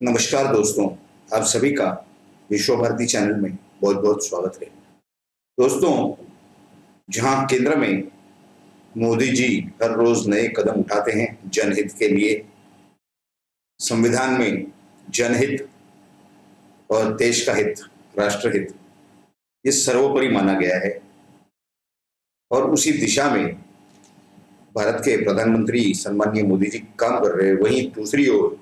नमस्कार दोस्तों, आप सभी का विश्व भारती चैनल में बहुत बहुत स्वागत है। दोस्तों, जहां केंद्र में मोदी जी हर रोज नए कदम उठाते हैं जनहित के लिए, संविधान में जनहित और देश का हित, राष्ट्रहित, ये सर्वोपरि माना गया है और उसी दिशा में भारत के प्रधानमंत्री सम्माननीय मोदी जी काम कर रहे हैं। वहीं दूसरी ओर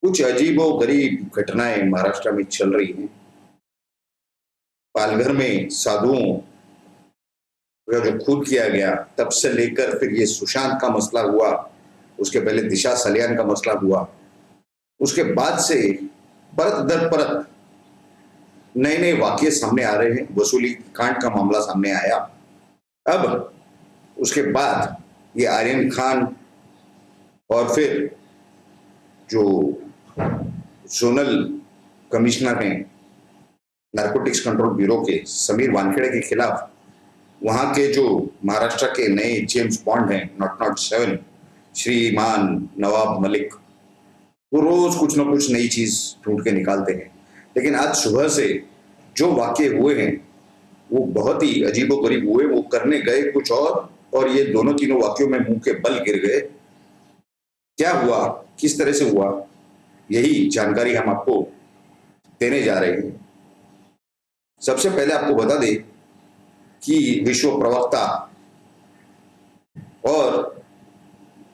कुछ अजीबोगरीब घटनाएं महाराष्ट्र में चल रही हैं। पालघर में साधुओं का जो खून किया गया, तब से लेकर फिर ये सुशांत का मसला हुआ, उसके पहले दिशा सलियान का मसला हुआ, उसके बाद से परत दर परत नए नए वाकये सामने आ रहे हैं। वसूली कांड का मामला सामने आया, अब उसके बाद ये आर्यन खान और फिर जो जोनल कमिश्नर हैं नारकोटिक्स कंट्रोल ब्यूरो के समीर वानखेड़े के खिलाफ वहां के जो महाराष्ट्र के नए जेम्स बॉन्ड हैं नॉट 7 श्रीमान नवाब मलिक, वो रोज कुछ ना कुछ नई चीज ढूंढ के निकालते हैं। लेकिन आज सुबह से जो वाकये हुए हैं वो बहुत ही अजीबोगरीब हुए। वो करने गए कुछ और ये दोनों तीनों वाक्यों में मुंह के बल गिर गए। क्या हुआ, किस तरह से हुआ, यही जानकारी हम आपको देने जा रहे हैं। सबसे पहले आपको बता दें कि विश्व प्रवक्ता और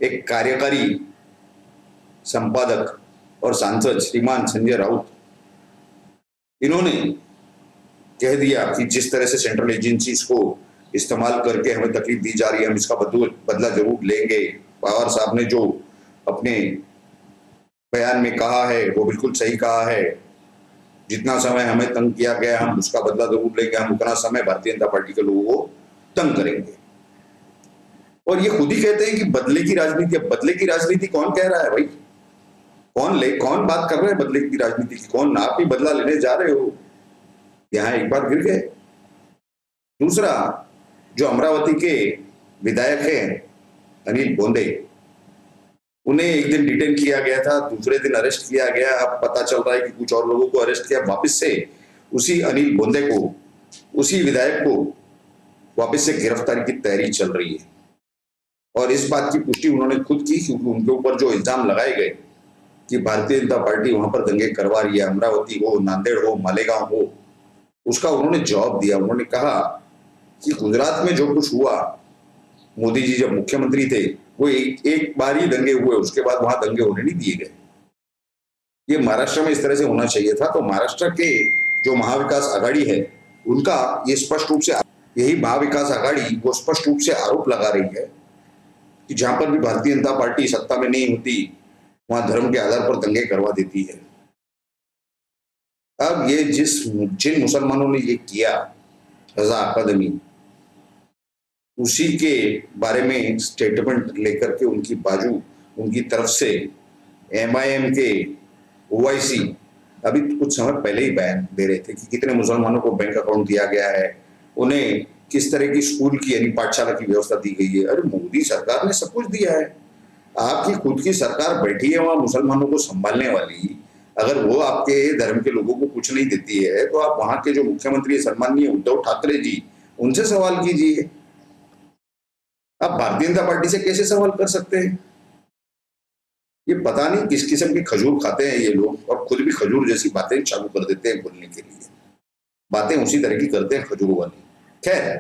एक कार्यकारी संपादक और सांसद श्रीमान संजय राउत, इन्होंने कह दिया कि जिस तरह से सेंट्रल एजेंसीज को इस्तेमाल करके हमें तकलीफ दी जा रही है, हम इसका बदला जरूर लेंगे। पवार साहब ने जो अपने बयान में कहा है वो बिल्कुल सही कहा है। जितना समय हमें तंग किया गया, हम उसका बदला जरूर लेंगे, हम उतना समय भारतीय जनता पार्टी के लोगों को तंग करेंगे। और ये खुद ही कहते हैं कि बदले की राजनीति। अब बदले की राजनीति कौन कह रहा है भाई? कौन बात कर रहा है बदले की राजनीति की? कौन? आप ही बदला लेने जा रहे हो, यहां एक बार गिर गए। दूसरा, जो अमरावती के विधायक हैं अनिल बोंदे, उन्हें एक दिन डिटेन किया गया था, दूसरे दिन अरेस्ट किया गया। अब पता चल रहा है कि कुछ और लोगों को अरेस्ट किया। वापस से उसी अनिल बोंदे को, उसी विधायक को वापस से गिरफ्तारी की तैयारी चल रही है। और इस बात की पुष्टि उन्होंने खुद की, क्योंकि उनके ऊपर जो इल्जाम लगाए गए कि भारतीय जनता पार्टी वहां पर दंगे करवा रही है, अमरावती हो, नांदेड़ हो, मालेगांव हो, उसका उन्होंने जवाब दिया। उन्होंने कहा कि गुजरात में जो कुछ हुआ, मोदी जी जब मुख्यमंत्री थे, वो एक बार ही दंगे हुए, उसके बाद वहां दंगे होने नहीं दिए गए। ये महाराष्ट्र में इस तरह से होना चाहिए था। तो महाराष्ट्र के जो महाविकास आघाड़ी है, उनका ये स्पष्ट रूप से, यही महाविकास आघाड़ी वो स्पष्ट रूप से आरोप लगा रही है कि जहां पर भी भारतीय जनता पार्टी सत्ता में नहीं होती, वहां धर्म के आधार पर दंगे करवा देती है। अब ये जिन मुसलमानों ने ये किया, रजा अकादमी, उसी के बारे में स्टेटमेंट लेकर के उनकी बाजू, उनकी तरफ से एमआईएम के ओवैसी अभी कुछ समय पहले ही बयान दे रहे थे कि कितने मुसलमानों को बैंक अकाउंट दिया गया है, उन्हें किस तरह की स्कूल की यानी पाठशाला की व्यवस्था दी गई है। अरे मोदी सरकार ने सब कुछ दिया है। आपकी खुद की सरकार बैठी है वहां मुसलमानों को संभालने वाली। अगर वो आपके धर्म के लोगों को कुछ नहीं देती है तो आप वहां के जो मुख्यमंत्री सम्माननीय उद्धव ठाकरे जी, उनसे सवाल कीजिए। आप भारतीय जनता पार्टी से कैसे सवाल कर सकते हैं? ये पता नहीं किस किस्म की खजूर खाते हैं ये लोग, और खुद भी खजूर जैसी बातें चालू कर देते हैं बोलने के लिए। बातें उसी तरह की करते हैं खजूर वाली। खैर,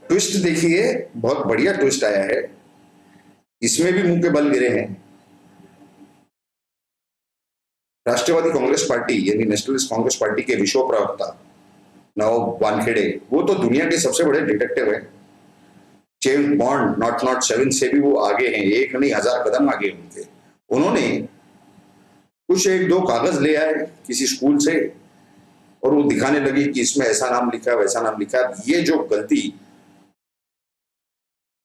ट्विस्ट देखिए, बहुत बढ़िया ट्विस्ट आया है। इसमें भी मुंह के बल गिरे हैं। राष्ट्रवादी कांग्रेस पार्टी यानी नेशनलिस्ट कांग्रेस पार्टी के विश्व प्रवक्ता नवाब वानखेड़े, वो तो दुनिया के सबसे बड़े डिटेक्टिव हैं। जेम्स बॉन्ड नॉट 7 से भी वो आगे हैं, एक नहीं 1000 कदम आगे उनके। उन्होंने कुछ एक दो कागज ले आए किसी स्कूल से और वो दिखाने लगे कि इसमें ऐसा नाम लिखा है, वैसा नाम लिखा है। ये जो गलती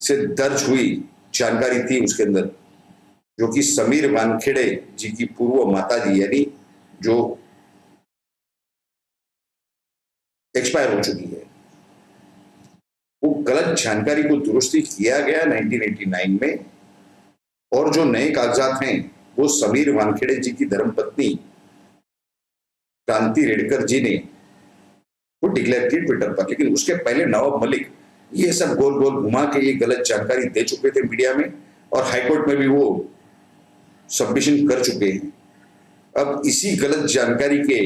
से दर्ज हुई जानकारी थी उसके अंदर, जो कि समीर वानखेड़े जी की पूर्व माता जी यानी जो एक्सपायर हो चुकी है, वो गलत जानकारी को दुरुस्ती किया गया 1989 में। और जो नए कागजात हैं वो समीर वानखेड़े जी की धर्मपत्नी क्रांति रेडकर जी ने वो डिक्लेयर की ट्विटर पर। लेकिन उसके पहले नवाब मलिक ये सब गोल गोल घुमा के ये गलत जानकारी दे चुके थे मीडिया में, और हाईकोर्ट में भी वो सबमिशन कर चुके हैं। अब इसी गलत जानकारी के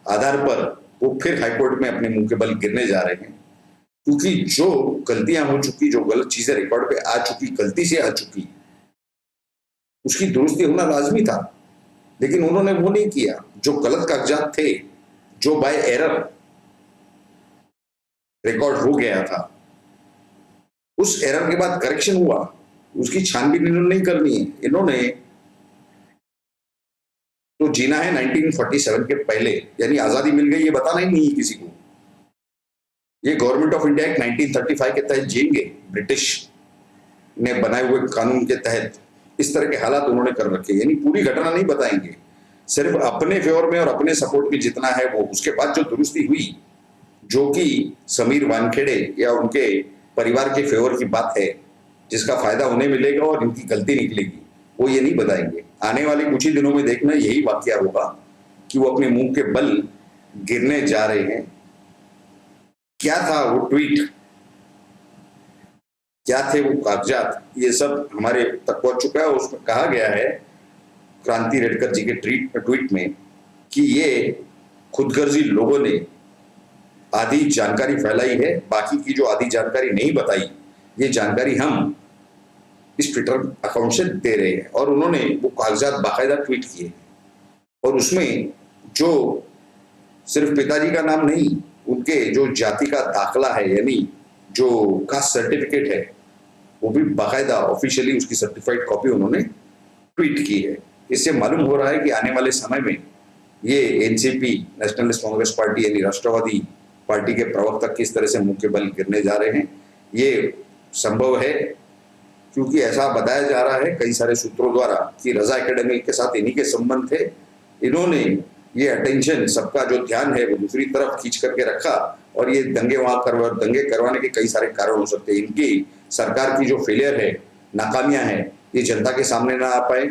आधार पर वो फिर हाईकोर्ट में अपने मुंह के बल गिरने जा रहे हैं, क्योंकि जो गलतियां हो चुकी, जो गलत चीजें रिकॉर्ड पे आ चुकी, गलती से आ चुकी, उसकी दुरुस्ती होना लाजमी था, लेकिन उन्होंने वो नहीं किया। जो गलत कागजात थे, जो बाय एरर रिकॉर्ड हो गया था, उस एरर के बाद करेक्शन हुआ, उसकी छानबीन इन्होंने नहीं करनी है। इन्होंने तो जीना है 1947 के पहले, यानी आजादी मिल गई ये बताना ही नहीं है किसी को। ये गवर्नमेंट ऑफ इंडिया एक्ट 1935 के तहत जिएंगे, ब्रिटिश ने बनाए हुए कानून के तहत इस तरह के हालात उन्होंने कर रखे, यानी पूरी घटना नहीं बताएंगे, सिर्फ अपने फेवर में और अपने सपोर्ट में जितना है वो। उसके बाद जो दुरुस्ती हुई, जो कि समीर वानखेड़े या उनके परिवार के फेवर की बात है, जिसका फायदा उन्हें मिलेगा और इनकी गलती निकलेगी, वो ये नहीं बताएंगे। आने वाले कुछ ही दिनों में देखना यही वाकया होगा कि वो अपने मुंह के बल गिरने जा रहे हैं। क्या था वो ट्वीट, क्या थे वो कागजात, ये सब हमारे तक पहुंच चुका है। उसमें कहा गया है क्रांति रेडकर जी के ट्वीट में कि ये खुदगर्जी लोगों ने आधी जानकारी फैलाई है, बाकी की जो आधी जानकारी नहीं बताई, ये जानकारी हम इस ट्विटर अकाउंट से दे रहे हैं। और उन्होंने वो कागजात बाकायदा ट्वीट किए, और उसमें जो सिर्फ पिताजी का नाम नहीं, उनके जो जाति का दाखला है, यानी जो कास्ट सर्टिफिकेट है, वो भी बाकायदा ऑफिशियली उसकी सर्टिफाइड कॉपी उन्होंने ट्वीट की है। इससे मालूम हो रहा है कि आने वाले समय में ये एनसीपी, नेशनलिस्ट कांग्रेस पार्टी यानी राष्ट्रवादी पार्टी के प्रवक्ता किस तरह से मुंह के बल गिरने जा रहे हैं। ये संभव है क्योंकि ऐसा बताया जा रहा है कई सारे सूत्रों द्वारा कि रजा एकेडमी के साथ इन्हीं के संबंध थे। इन्होंने ये अटेंशन, सबका जो ध्यान है वो दूसरी तरफ खींच करके रखा, और ये दंगे दंगे करवाने के कई सारे कारण हो सकते हैं। इनकी सरकार की जो फेलियर है, नाकामियां हैं, ये जनता के सामने ना आ पाए,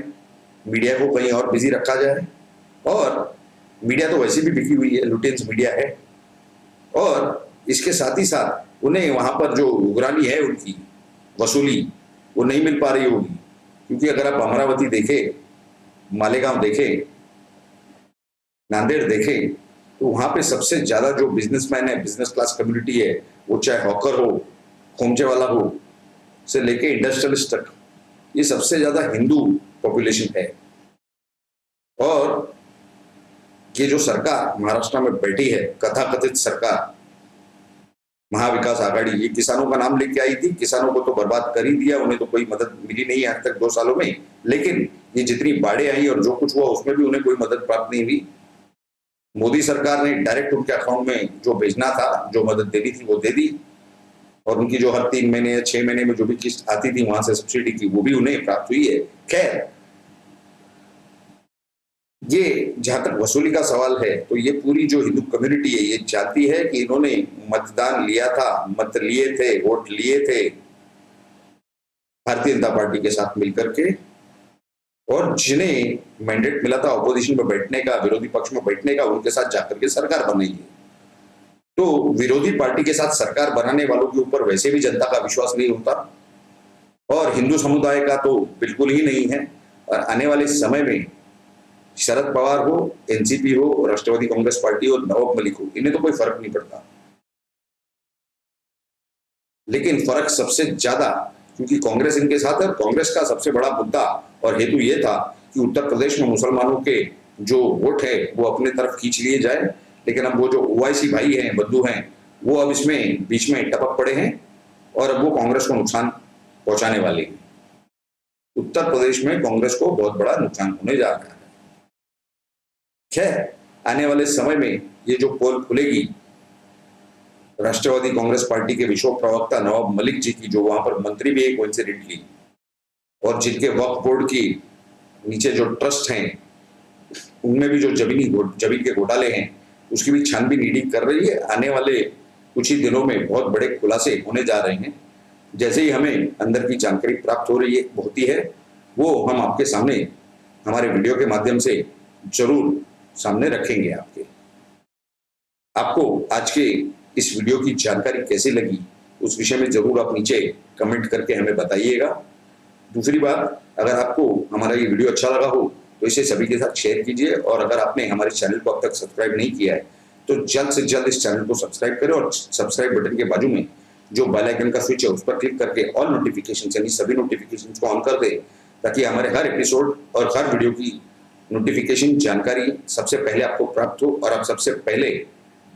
मीडिया को कहीं और बिजी रखा जाए, और मीडिया तो वैसे भी बिकी हुई है, लुटेंस मीडिया है, और इसके साथ ही साथ उन्हें वहां पर जो उगरानी है, उनकी वसूली वो नहीं मिल पा रही होगी। क्योंकि अगर आप अमरावती देखें, मालेगांव देखें, नांदेड़ देखें, तो वहां पे सबसे ज्यादा जो बिजनेसमैन है, बिजनेस क्लास कम्युनिटी है, वो चाहे हॉकर हो, खोमचे वाला हो, से लेके इंडस्ट्रियलिस्ट तक, ये सबसे ज्यादा हिंदू पॉपुलेशन है। और ये जो सरकार महाराष्ट्र में बैठी है, कथाकथित सरकार महाविकास आघाड़ी, ये किसानों का नाम लेके आई थी, किसानों को तो बर्बाद कर ही दिया, उन्हें तो कोई मदद मिली नहीं आज तक 2 सालों में। लेकिन ये जितनी बाढ़ें आई और जो कुछ हुआ, उसमें भी उन्हें कोई मदद प्राप्त नहीं हुई। मोदी सरकार ने डायरेक्ट उनके अकाउंट में जो भेजना था, जो मदद देनी थी, वो दे दी, और उनकी जो हर 3 महीने या 6 महीने में जो भी किस्त आती थी वहां से सब्सिडी की, वो भी उन्हें प्राप्त हुई है। खैर, ये जहां तक वसूली का सवाल है, तो ये पूरी जो हिंदू कम्युनिटी है, ये चाहती है कि इन्होंने मतदान लिया था, मत लिए थे, वोट लिए थे भारतीय जनता पार्टी के साथ मिलकर के, और जिन्हें मैंडेट मिला था ऑपोजिशन में बैठने का, विरोधी पक्ष में बैठने का, उनके साथ जाकर के सरकार बनाई है। तो विरोधी पार्टी के साथ सरकार बनाने वालों के ऊपर वैसे भी जनता का विश्वास नहीं होता, और हिंदू समुदाय का तो बिल्कुल ही नहीं है। और आने वाले समय में शरद पवार हो, एनसीपी हो, राष्ट्रवादी कांग्रेस पार्टी हो, नवाब मलिक हो, इन्हें तो कोई फर्क नहीं पड़ता। लेकिन फर्क सबसे ज्यादा, क्योंकि कांग्रेस इनके साथ है, कांग्रेस का सबसे बड़ा मुद्दा और हेतु ये था कि उत्तर प्रदेश में मुसलमानों के जो वोट है वो अपने तरफ खींच लिए जाए। लेकिन अब वो जो ओवैसी भाई हैं, बद्दू हैं, वो अब इसमें बीच में टपक पड़े हैं, और अब वो कांग्रेस को नुकसान पहुंचाने वाले हैं। उत्तर प्रदेश में कांग्रेस को बहुत बड़ा नुकसान होने जा रहा है। खैर, आने वाले समय में ये जो पोल खुलेगी, राष्ट्रवादी कांग्रेस पार्टी के विश्व प्रवक्ता नवाब मलिक जी की, जो वहां पर मंत्री भी है कोइंसिडेंटली, और जिनके वक्फ बोर्ड की नीचे जो ट्रस्ट हैं, उनमें भी जो जमीन के घोटाले हैं, उसकी भी छानबीन ईडी कर रही है। आने वाले कुछ ही दिनों में बहुत बड़े खुलासे होने जा रहे हैं। जैसे ही हमें अंदर की जानकारी प्राप्त हो रही है, होती है, वो हम आपके सामने हमारे वीडियो के माध्यम से जरूर सामने रखेंगे आपके। आपको आज के इस वीडियो की जानकारी कैसी लगी उस विषय में जरूर आप नीचे कमेंट करके हमें बताइएगा। दूसरी बात, अगर आपको हमारा ये वीडियो अच्छा लगा हो तो इसे सभी के साथ शेयर कीजिए, और अगर आपने हमारे चैनल को अब तक सब्सक्राइब नहीं किया है तो जल्द से जल्द इस चैनल को सब्सक्राइब करें, और सब्सक्राइब बटन के बाजू में जो बेल आइकन का स्विच है उस पर क्लिक करके ऑल नोटिफिकेशन यानी सभी नोटिफिकेशन को ऑन कर दे, ताकि हमारे हर एपिसोड और हर वीडियो की नोटिफिकेशन जानकारी सबसे पहले आपको प्राप्त हो और आप सबसे पहले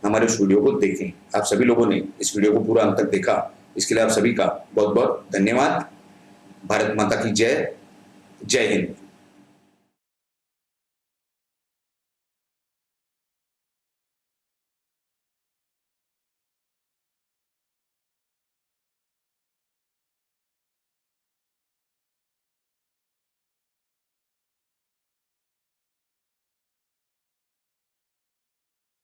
हमारे उस वीडियो को देखें। आप सभी लोगों ने इस वीडियो को पूरा अंत तक देखा, इसके लिए आप सभी का बहुत बहुत धन्यवाद। भारत माता की जय। जय हिंद।